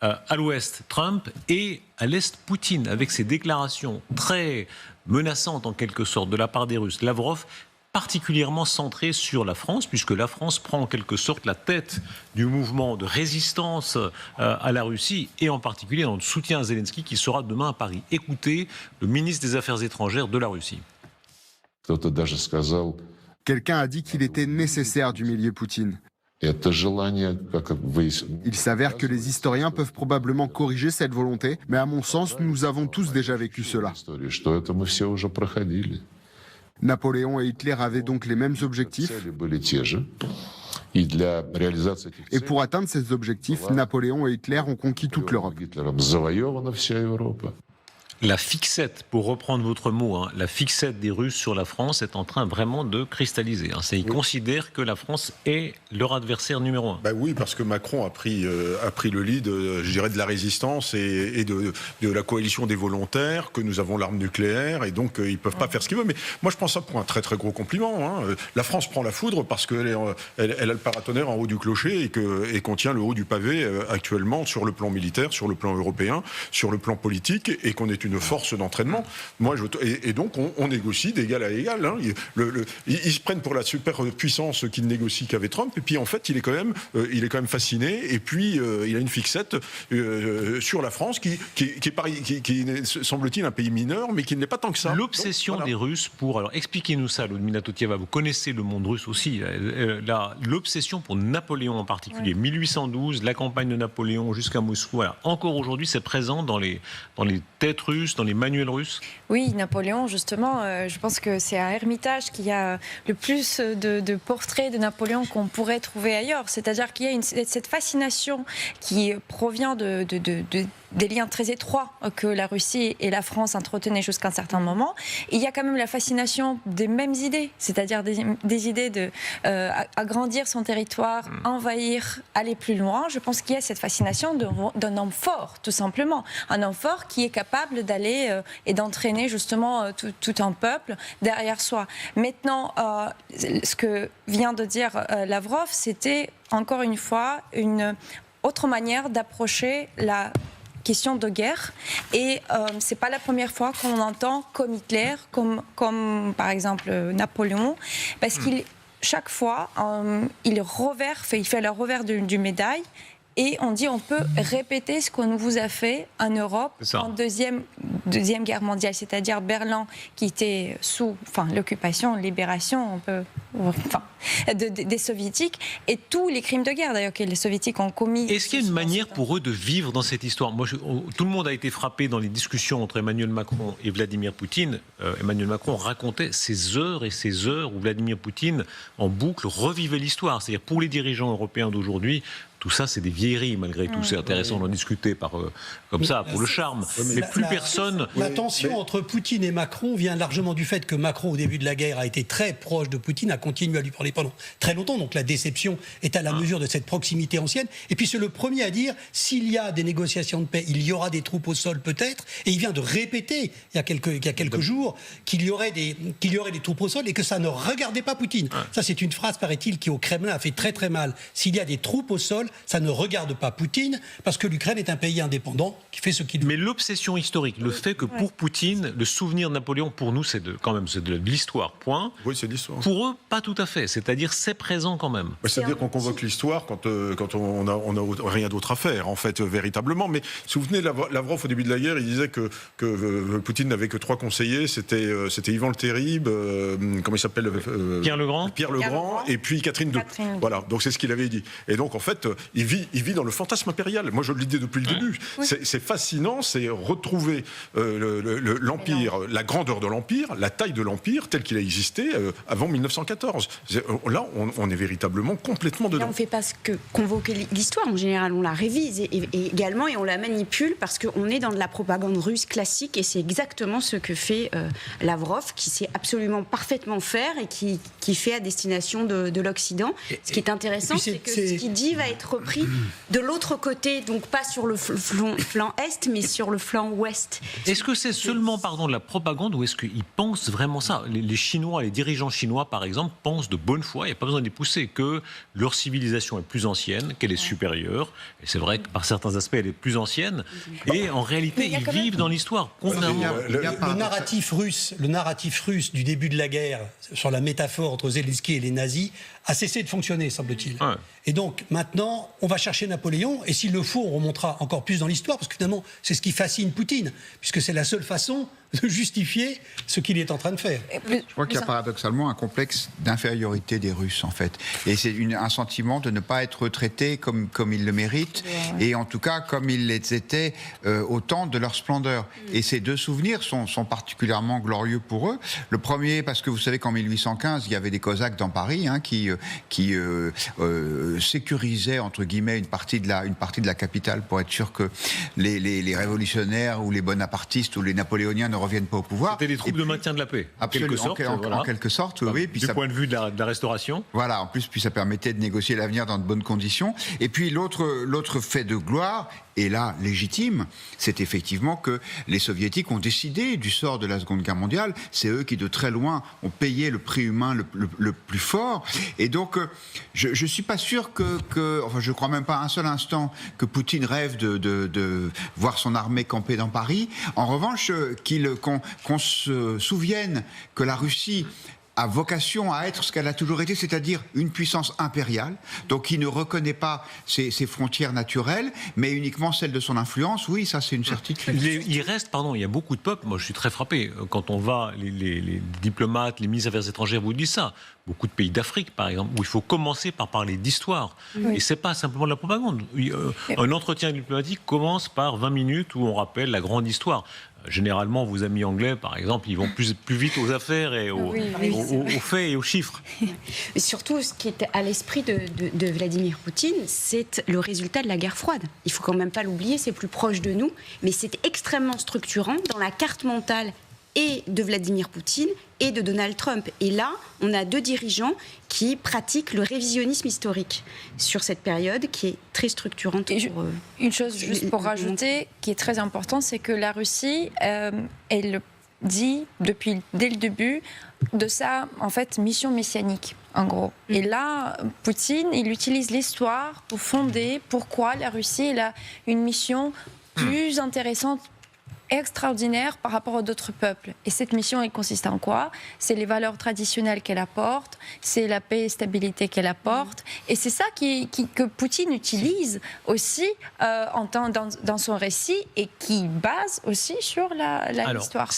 À l'ouest, Trump, et à l'est, Poutine, avec ses déclarations très menaçantes en quelque sorte de la part des Russes. Lavrov, particulièrement centré sur la France, puisque la France prend en quelque sorte la tête du mouvement de résistance à la Russie, et en particulier dans le soutien à Zelensky qui sera demain à Paris. Écoutez le ministre des Affaires étrangères de la Russie. Quelqu'un a dit qu'il était nécessaire d'humilier Poutine. Il s'avère que les historiens peuvent probablement corriger cette volonté, mais à mon sens, nous avons tous déjà vécu cela. Napoléon et Hitler avaient donc les mêmes objectifs. Et pour atteindre ces objectifs, Napoléon et Hitler ont conquis toute l'Europe. La fixette, pour reprendre votre mot, la fixette des Russes sur la France est en train vraiment de cristalliser. Ils considèrent que la France est leur adversaire numéro 1. Oui, parce que Macron a pris le lead, je dirais, de la résistance et de la coalition des volontaires, que nous avons l'arme nucléaire, et donc ils ne peuvent pas faire ce qu'ils veulent. Mais moi, je prends ça pour un très très gros compliment. La France prend la foudre parce qu'elle a le paratonnerre en haut du clocher et qu'on tient le haut du pavé actuellement sur le plan militaire, sur le plan européen, sur le plan politique, et qu'on est une force d'entraînement. Et donc on négocie d'égal à égal. Ils se prennent pour la superpuissance qu'ils négocient qu'avec Trump, et puis en fait il est quand même fasciné, et puis il a une fixette sur la France qui est semble-t-il un pays mineur, mais qui ne l'est pas tant que ça. L'obsession des Russes pour... Alors expliquez-nous ça, Ludmila Toutieva, vous connaissez le monde russe aussi. L'obsession pour Napoléon en particulier, 1812, la campagne de Napoléon jusqu'à Moscou, encore aujourd'hui c'est présent dans les têtes russes, dans les manuels russes. Oui, Napoléon, justement, je pense que c'est à Hermitage qu'il y a le plus de portraits de Napoléon qu'on pourrait trouver ailleurs. C'est-à-dire qu'il y a cette fascination qui provient des liens très étroits que la Russie et la France entretenaient jusqu'à un certain moment. Et il y a quand même la fascination des mêmes idées, c'est-à-dire des idées d'agrandir son territoire, envahir, aller plus loin. Je pense qu'il y a cette fascination d'un homme fort, tout simplement. Un homme fort qui est capable d'aller et d'entraîner justement tout un peuple derrière soi. Maintenant, ce que vient de dire Lavrov, c'était encore une fois une autre manière d'approcher la question de guerre, et c'est pas la première fois qu'on entend comme Hitler, comme par exemple Napoléon, parce qu'il chaque fois il fait le revers du médaille. Et on dit on peut répéter ce qu'on vous a fait en Europe en deuxième guerre mondiale, c'est-à-dire Berlin qui était sous l'occupation, libération des soviétiques, et tous les crimes de guerre d'ailleurs que les soviétiques ont commis. Est-ce qu'il y a une manière pour eux de vivre dans cette histoire ? Tout le monde a été frappé dans les discussions entre Emmanuel Macron et Vladimir Poutine. Emmanuel Macron racontait ces heures et ces heures où Vladimir Poutine en boucle revivait l'histoire. C'est-à-dire pour les dirigeants européens d'aujourd'hui, tout ça, c'est des vieilleries, malgré tout. C'est intéressant d'en discuter comme ça, pour le charme. Mais plus personne... La tension entre Poutine et Macron vient largement du fait que Macron, au début de la guerre, a été très proche de Poutine, a continué à lui parler pendant très longtemps. Donc la déception est à la mesure de cette proximité ancienne. Et puis c'est le premier à dire, s'il y a des négociations de paix, il y aura des troupes au sol peut-être. Et il vient de répéter, il y a quelques jours, qu'il y aurait des troupes au sol et que ça ne regardait pas Poutine. Ça, c'est une phrase, paraît-il, qui au Kremlin a fait très très mal. S'il y a des troupes au sol, ça ne regarde pas Poutine, parce que l'Ukraine est un pays indépendant qui fait ce qu'il veut. Mais l'obsession historique, le fait que pour Poutine, le souvenir de Napoléon, pour nous, c'est de l'histoire, point. Oui, c'est de l'histoire. Pour eux, pas tout à fait. C'est-à-dire, c'est présent quand même. C'est-à-dire qu'on convoque l'histoire quand on n'a rien d'autre à faire, en fait, véritablement. Mais souvenez, Lavrov, au début de la guerre, il disait que Poutine n'avait que 3 conseillers. C'était Ivan le Terrible, comment il s'appelle Pierre le Grand. Et puis Catherine II. Voilà, donc c'est ce qu'il avait dit. Et donc, en fait, il vit dans le fantasme impérial. Moi, je le dis depuis le début. Oui. C'est fascinant, c'est retrouver l'Empire, la grandeur de l'Empire, la taille de l'Empire tel qu'il a existé avant 1914. Là, on est véritablement complètement dedans. Là, on ne fait pas ce que convoquer l'histoire. En général, on la révise et également, et on la manipule parce qu'on est dans de la propagande russe classique, et c'est exactement ce que fait Lavrov, qui sait absolument parfaitement faire et qui fait à destination de l'Occident. Ce qui est intéressant, c'est que ce qu'il dit va être être pris de l'autre côté, donc pas sur le flanc est, mais sur le flanc ouest. Est-ce que c'est seulement, de la propagande, ou est-ce qu'ils pensent vraiment ça ? Les Chinois, les dirigeants chinois, par exemple, pensent de bonne foi, il n'y a pas besoin d'y pousser, que leur civilisation est plus ancienne, qu'elle est supérieure. Et c'est vrai que par certains aspects, elle est plus ancienne. Et en réalité, ils vivent dans l'histoire. Le narratif russe du début de la guerre sur la métaphore entre Zelensky et les nazis a cessé de fonctionner, semble-t-il. Ouais. Et donc, maintenant, on va chercher Napoléon, et s'il le faut, on remontera encore plus dans l'histoire, parce que finalement, c'est ce qui fascine Poutine, puisque c'est la seule façon de justifier ce qu'il est en train de faire. Je crois qu'il y a paradoxalement un complexe d'infériorité des Russes, en fait. Et c'est un sentiment de ne pas être traités comme ils le méritent, et en tout cas comme ils l'étaient au temps de leur splendeur. Et ces deux souvenirs sont particulièrement glorieux pour eux. Le premier, parce que vous savez qu'en 1815, il y avait des Cosaques dans Paris, qui sécurisaient, entre guillemets, une partie de la capitale pour être sûr que les révolutionnaires ou les bonapartistes ou les napoléoniens ne reviennent pas au pouvoir. C'était des troupes de maintien de la paix. Absolument, en quelque sorte, oui. Puis du point de vue de la restauration. Voilà, en plus, puis ça permettait de négocier l'avenir dans de bonnes conditions. Et puis l'autre fait de gloire, et là, légitime, c'est effectivement que les Soviétiques ont décidé du sort de la Seconde Guerre mondiale. C'est eux qui, de très loin, ont payé le prix humain le plus fort. Et donc, je ne suis pas sûr enfin, je ne crois même pas un seul instant que Poutine rêve de voir son armée camper dans Paris. En revanche, qu'on se souvienne que la Russie a vocation à être ce qu'elle a toujours été, c'est-à-dire une puissance impériale, donc qui ne reconnaît pas ses frontières naturelles, mais uniquement celles de son influence. Oui, ça c'est une certitude. Il reste, il y a beaucoup de peuples, moi je suis très frappé, quand on va, les diplomates, les ministres des Affaires étrangères vous disent ça, beaucoup de pays d'Afrique par exemple, où il faut commencer par parler d'histoire. Oui. Et c'est pas simplement de la propagande. Un entretien diplomatique commence par 20 minutes où on rappelle la grande histoire. Généralement, vos amis anglais, par exemple, ils vont plus vite aux affaires et aux faits et aux chiffres. Mais surtout, ce qui est à l'esprit de Vladimir Poutine, c'est le résultat de la guerre froide. Il faut quand même pas l'oublier, c'est plus proche de nous, mais c'est extrêmement structurant dans la carte mentale et de Vladimir Poutine et de Donald Trump. Et là, on a deux dirigeants qui pratiquent le révisionnisme historique sur cette période qui est très structurante. Une chose juste pour rajouter qui est très importante, c'est que la Russie, elle dit dès le début de sa mission messianique, en gros. Et là, Poutine, il utilise l'histoire pour fonder pourquoi la Russie a une mission plus intéressante, extraordinaire par rapport à d'autres peuples. Et cette mission, elle consiste en quoi ? C'est les valeurs traditionnelles qu'elle apporte, c'est la paix et stabilité qu'elle apporte. Et c'est ça que Poutine utilise aussi dans son récit et qui base aussi sur l'histoire.